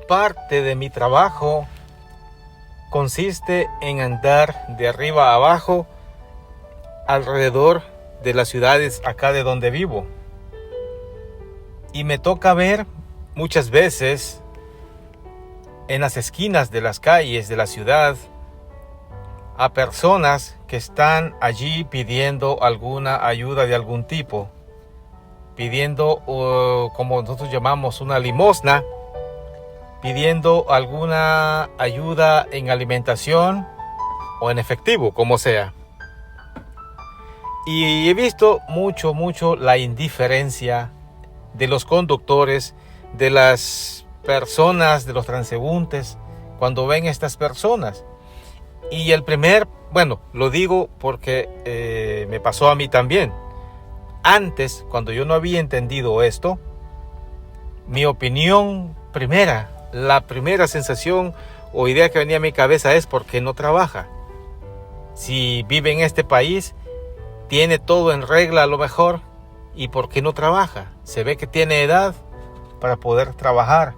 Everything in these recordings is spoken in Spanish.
Parte de mi trabajo consiste en andar de arriba a abajo alrededor de las ciudades acá de donde vivo. Y me toca ver muchas veces en las esquinas de las calles de la ciudad a personas que están allí pidiendo alguna ayuda de algún tipo, pidiendo como nosotros llamamos una limosna, pidiendo alguna ayuda en alimentación o en efectivo, como sea. Y he visto mucho la indiferencia de los conductores, de las personas, de los transeúntes, cuando ven a estas personas. Y lo digo porque me pasó a mí también. Antes, cuando yo no había entendido esto, mi opinión la primera sensación o idea que venía a mi cabeza es: ¿por qué no trabaja? Si vive en este país, tiene todo en regla a lo mejor, ¿y por qué no trabaja? Se ve que tiene edad para poder trabajar.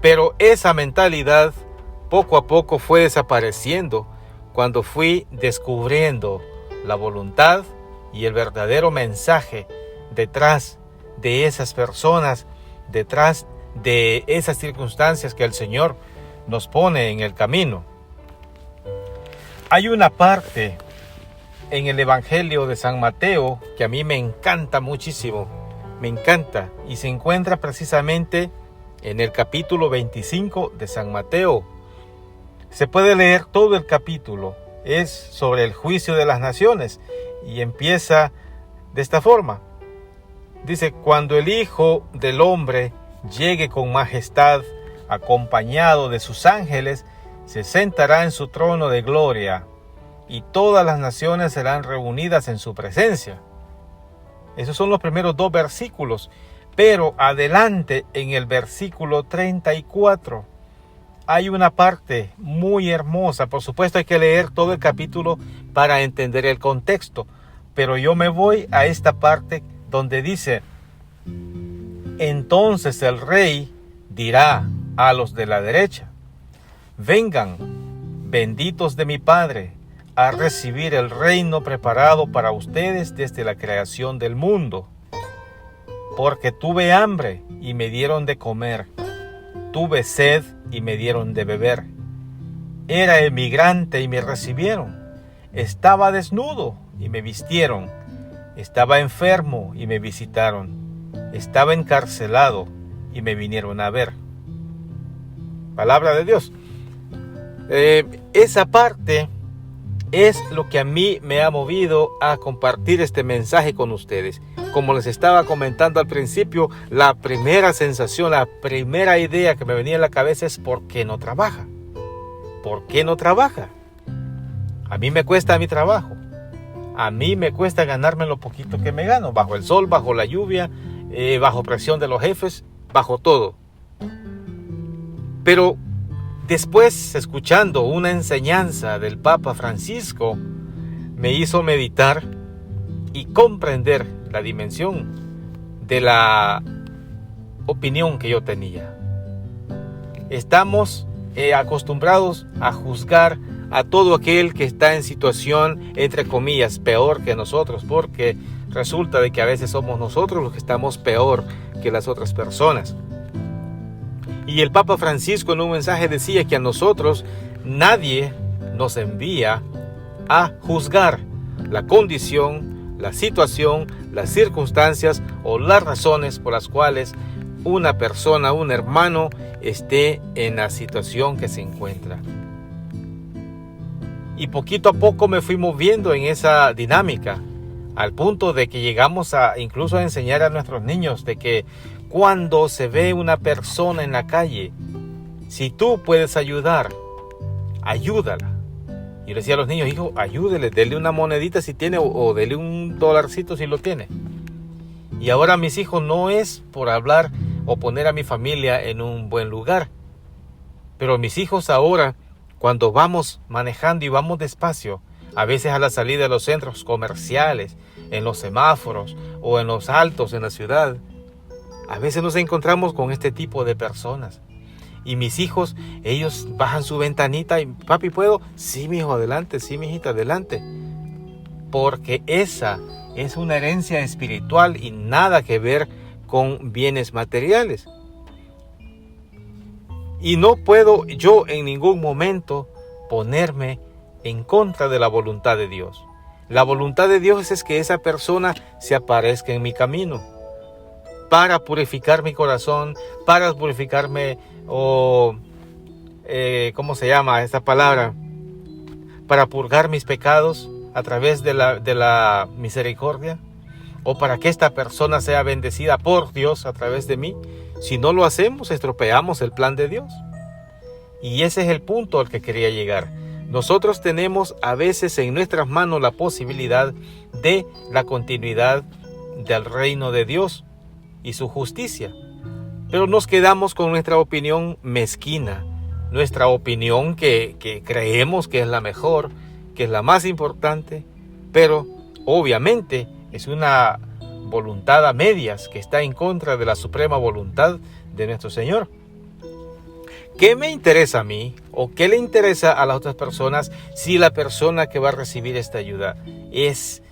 Pero esa mentalidad poco a poco fue desapareciendo cuando fui descubriendo la voluntad y el verdadero mensaje detrás de esas personas, detrás de esas circunstancias que el Señor nos pone en el camino. Hay una parte en el Evangelio de San Mateo que a mí me encanta muchísimo, me encanta, y se encuentra precisamente en el capítulo 25 de San Mateo. Se puede leer todo el capítulo, es sobre el juicio de las naciones y empieza de esta forma. Dice: cuando el Hijo del Hombre llegue con majestad, acompañado de sus ángeles, se sentará en su trono de gloria, y todas las naciones serán reunidas en su presencia. Esos son los primeros 2 versículos, pero adelante en el versículo 34 hay una parte muy hermosa. Por supuesto hay que leer todo el capítulo para entender el contexto, pero yo me voy a esta parte donde dice: entonces el rey dirá a los de la derecha: vengan, benditos de mi Padre, a recibir el reino preparado para ustedes desde la creación del mundo. Porque tuve hambre y me dieron de comer, tuve sed y me dieron de beber, era emigrante y me recibieron, estaba desnudo y me vistieron, estaba enfermo y me visitaron, estaba encarcelado y me vinieron a ver. Palabra de Dios. Esa parte es lo que a mí me ha movido a compartir este mensaje con ustedes. Como les estaba comentando al principio, la primera sensación, la primera idea que me venía en la cabeza es: ¿por qué no trabaja? ¿Por qué no trabaja? A mí me cuesta mi trabajo. A mí me cuesta ganarme lo poquito que me gano, bajo el sol, bajo la lluvia, bajo presión de los jefes, bajo todo. Pero después, escuchando una enseñanza del Papa Francisco, me hizo meditar y comprender la dimensión de la opinión que yo tenía. Estamos acostumbrados a juzgar a todo aquel que está en situación, entre comillas, peor que nosotros, porque resulta de que a veces somos nosotros los que estamos peor que las otras personas. Y el Papa Francisco en un mensaje decía que a nosotros nadie nos envía a juzgar la condición, la situación, las circunstancias o las razones por las cuales una persona, un hermano, esté en la situación que se encuentra. Y poquito a poco me fui moviendo en esa dinámica, al punto de que llegamos incluso a enseñar a nuestros niños de que cuando se ve una persona en la calle, si tú puedes ayudar, ayúdala. Yo le decía a los niños: hijo, ayúdele, dele una monedita si tiene, o dele un $1 si lo tiene. Y ahora mis hijos, no es por hablar o poner a mi familia en un buen lugar, pero mis hijos ahora, cuando vamos manejando y vamos despacio, a veces a la salida de los centros comerciales, en los semáforos o en los altos en la ciudad, A veces nos encontramos con este tipo de personas. Y mis hijos, ellos bajan su ventanita y, papi, ¿puedo? Sí, mi hijo, adelante. Sí, mi hijita, adelante. Porque esa es una herencia espiritual y nada que ver con bienes materiales. Y no puedo yo en ningún momento ponerme en contra de la voluntad de Dios. La voluntad de Dios es que esa persona se aparezca en mi camino para purificar mi corazón, para purificarme, ¿cómo se llama esta palabra? Para purgar mis pecados a través de la misericordia, o para que esta persona sea bendecida por Dios a través de mí. Si no lo hacemos, estropeamos el plan de Dios. Y ese es el punto al que quería llegar. Nosotros tenemos a veces en nuestras manos la posibilidad de la continuidad del reino de Dios y su justicia. Pero nos quedamos con nuestra opinión mezquina, nuestra opinión que creemos que es la mejor, que es la más importante, pero obviamente es una voluntad a medias que está en contra de la suprema voluntad de nuestro Señor. ¿Qué me interesa a mí o qué le interesa a las otras personas si la persona que va a recibir esta ayuda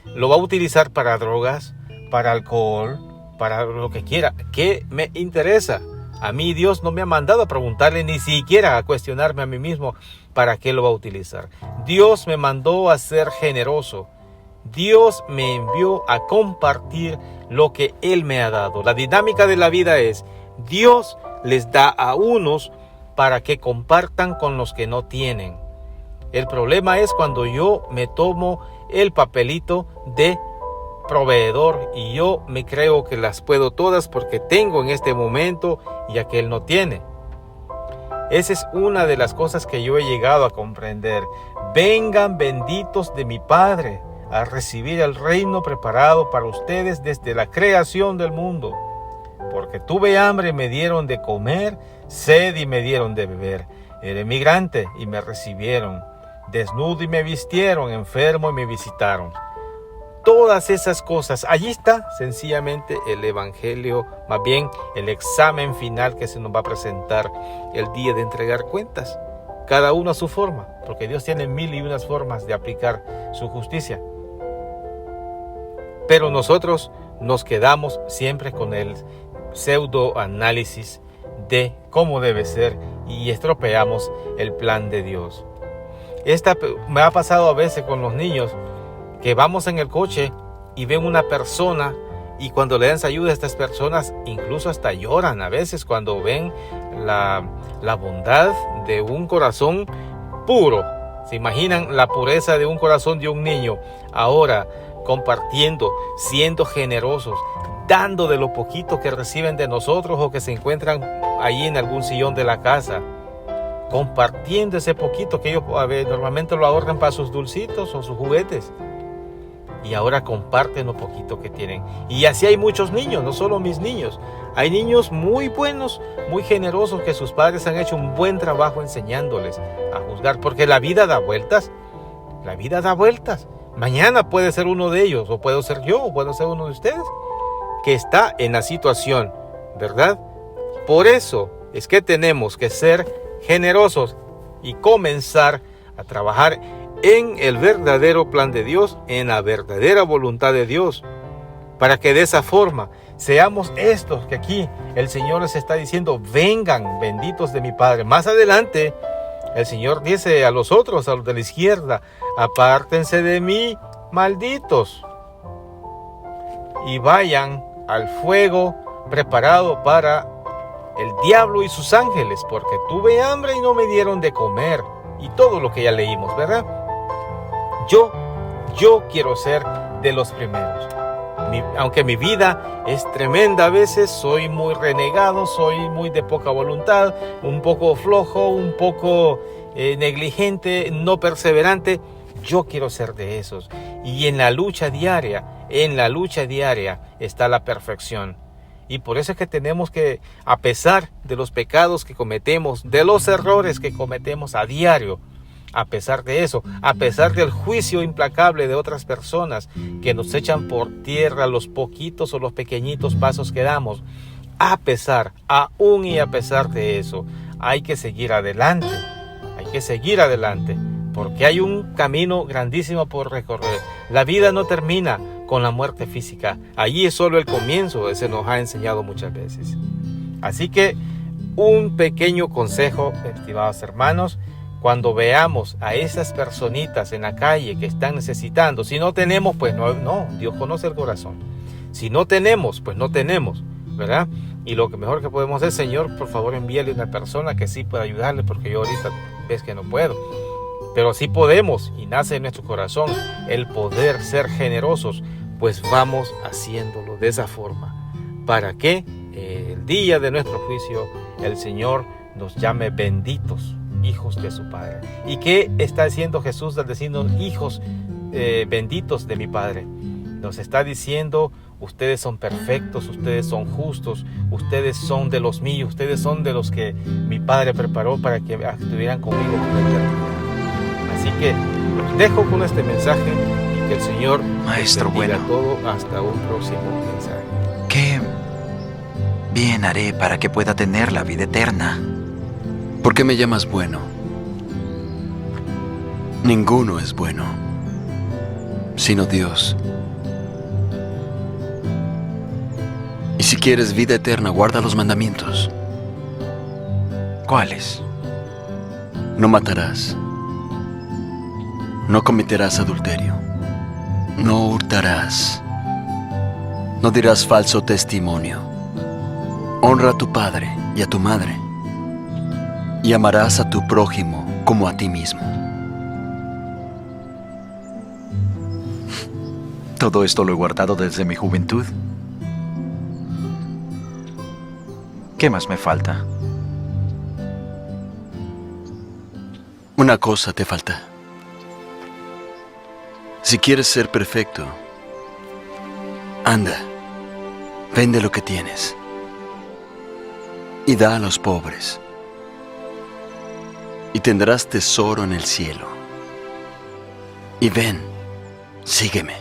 lo va a utilizar para drogas, para alcohol, para lo que quiera? ¿Qué me interesa? A mí Dios no me ha mandado a preguntarle, ni siquiera a cuestionarme a mí mismo para qué lo va a utilizar. Dios me mandó a ser generoso. Dios me envió a compartir lo que Él me ha dado. La dinámica de la vida es, Dios les da a unos para que compartan con los que no tienen. El problema es cuando yo me tomo el papelito de proveedor y yo me creo que las puedo todas porque tengo en este momento y aquel no tiene. Esa es una de las cosas que yo he llegado a comprender. Vengan benditos de mi Padre a recibir el reino preparado para ustedes desde la creación del mundo. Porque tuve hambre y me dieron de comer, sed y me dieron de beber. Era emigrante y me recibieron, desnudo y me vistieron, enfermo y me visitaron. Todas esas cosas, allí está sencillamente el evangelio, más bien el examen final que se nos va a presentar el día de entregar cuentas. Cada uno a su forma, porque Dios tiene 1001 formas de aplicar su justicia. Pero nosotros nos quedamos siempre con el pseudoanálisis de cómo debe ser y estropeamos el plan de Dios. Me ha pasado a veces con los niños que vamos en el coche y ven una persona y cuando le dan ayuda a estas personas incluso hasta lloran a veces cuando ven la bondad de un corazón puro. ¿Se imaginan la pureza de un corazón de un niño? Ahora compartiendo, siendo generosos, dando de lo poquito que reciben de nosotros o que se encuentran ahí en algún sillón de la casa, compartiendo ese poquito que ellos normalmente lo ahorran para sus dulcitos o sus juguetes. Y ahora comparten lo poquito que tienen. Y así hay muchos niños, no solo mis niños. Hay niños muy buenos, muy generosos, que sus padres han hecho un buen trabajo enseñándoles a juzgar. Porque la vida da vueltas. La vida da vueltas. Mañana puede ser uno de ellos, o puedo ser yo, o puedo ser uno de ustedes, que está en la situación, ¿verdad? Por eso es que tenemos que ser generosos y comenzar a trabajar en el verdadero plan de Dios, en la verdadera voluntad de Dios, para que de esa forma seamos estos que aquí el Señor les está diciendo, vengan benditos de mi Padre. Más adelante el Señor dice a los otros, a los de la izquierda, apártense de mí, malditos, y vayan al fuego preparado para el diablo y sus ángeles, porque tuve hambre y no me dieron de comer, y todo lo que ya leímos, ¿verdad? Yo quiero ser de los primeros. Aunque mi vida es tremenda a veces, soy muy renegado, soy muy de poca voluntad, un poco flojo, un poco negligente, no perseverante. Yo quiero ser de esos. Y en la lucha diaria está la perfección. Y por eso es que tenemos que, a pesar de los pecados que cometemos, de los errores que cometemos a diario, a pesar de eso, a pesar del juicio implacable de otras personas que nos echan por tierra los poquitos o los pequeñitos pasos que damos, aún y a pesar de eso, hay que seguir adelante. Hay que seguir adelante, porque hay un camino grandísimo por recorrer. La vida no termina con la muerte física. Allí es solo el comienzo, se nos ha enseñado muchas veces. Así que un pequeño consejo, estimados hermanos, cuando veamos a esas personitas en la calle que están necesitando, si no tenemos, pues no, Dios conoce el corazón. Si no tenemos, pues no tenemos, ¿verdad? Y lo que mejor que podemos hacer, Señor, por favor envíale una persona que sí pueda ayudarle, porque yo ahorita ves que no puedo. Pero sí podemos, y nace en nuestro corazón el poder ser generosos, pues vamos haciéndolo de esa forma, para que el día de nuestro juicio el Señor nos llame benditos, hijos de su Padre. ¿Y qué está diciendo Jesús al decirnos hijos benditos de mi Padre? Nos está diciendo: ustedes son perfectos, ustedes son justos, ustedes son de los míos, ustedes son de los que mi Padre preparó para que estuvieran conmigo por la eternidad. Así que los dejo con este mensaje y que el Señor Maestro bendiga bueno, todo hasta un próximo mensaje. ¿qué bien haré para que pueda tener la vida eterna? ¿Por qué me llamas bueno? Ninguno es bueno, sino Dios. Y si quieres vida eterna, guarda los mandamientos. ¿Cuáles? No matarás. No cometerás adulterio. No hurtarás. No dirás falso testimonio. Honra a tu padre y a tu madre. Y amarás a tu prójimo como a ti mismo. Todo esto lo he guardado desde mi juventud. ¿Qué más me falta? Una cosa te falta. Si quieres ser perfecto, anda, vende lo que tienes y da a los pobres, y tendrás tesoro en el cielo. Y ven, sígueme.